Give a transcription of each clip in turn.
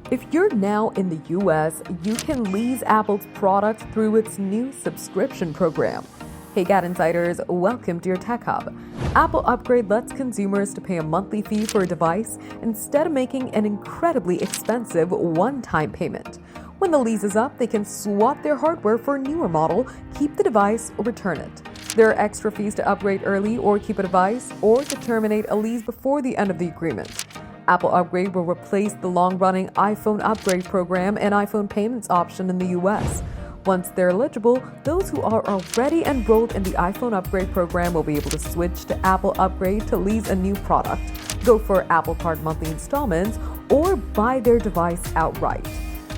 If you're now in the US, you can lease Apple's products through its new subscription program. Hey GadInsiders, welcome to your Tech Hub. Apple Upgrade lets consumers to pay a monthly fee for a device instead of making an incredibly expensive one-time payment. When the lease is up, they can swap their hardware for a newer model, keep the device, or return it. There are extra fees to upgrade early or keep a device, or to terminate a lease before the end of the agreement. Apple Upgrade will replace the long-running iPhone Upgrade program and iPhone payments option in the US. Once they're eligible, those who are already enrolled in the iPhone Upgrade program will be able to switch to Apple Upgrade to lease a new product, go for Apple Card monthly installments, or buy their device outright.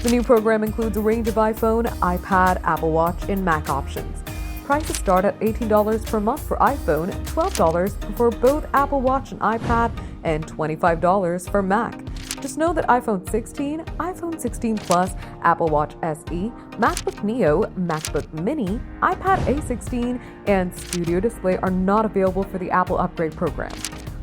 The new program includes a range of iPhone, iPad, Apple Watch, and Mac options. Prices start at $18 per month for iPhone, $12 for both Apple Watch and iPad, and $25 for Mac. Just know that iPhone 16, iPhone 16 Plus, Apple Watch SE, MacBook Neo, MacBook Mini, iPad A16, and Studio Display are not available for the Apple Upgrade program.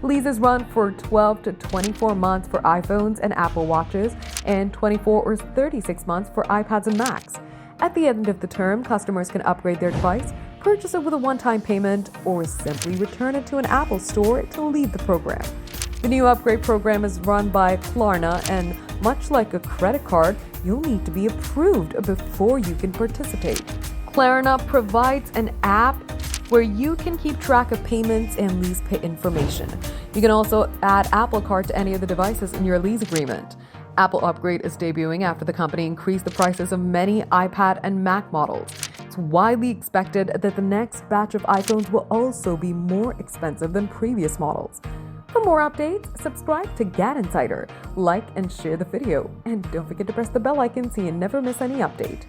Leases run for 12 to 24 months for iPhones and Apple Watches, and 24 or 36 months for iPads and Macs. At the end of the term, customers can upgrade their device, purchase it with a one-time payment, or simply return it to an Apple store to leave the program. The new upgrade program is run by Klarna, and much like a credit card, you'll need to be approved before you can participate. Klarna provides an app where you can keep track of payments and lease pay information. You can also add Apple Card to any of the devices in your lease agreement. Apple Upgrade is debuting after the company increased the prices of many iPad and Mac models. It's widely expected that the next batch of iPhones will also be more expensive than previous models. For more updates, subscribe to GadInsider, like and share the video, and don't forget to press the bell icon so you never miss any update.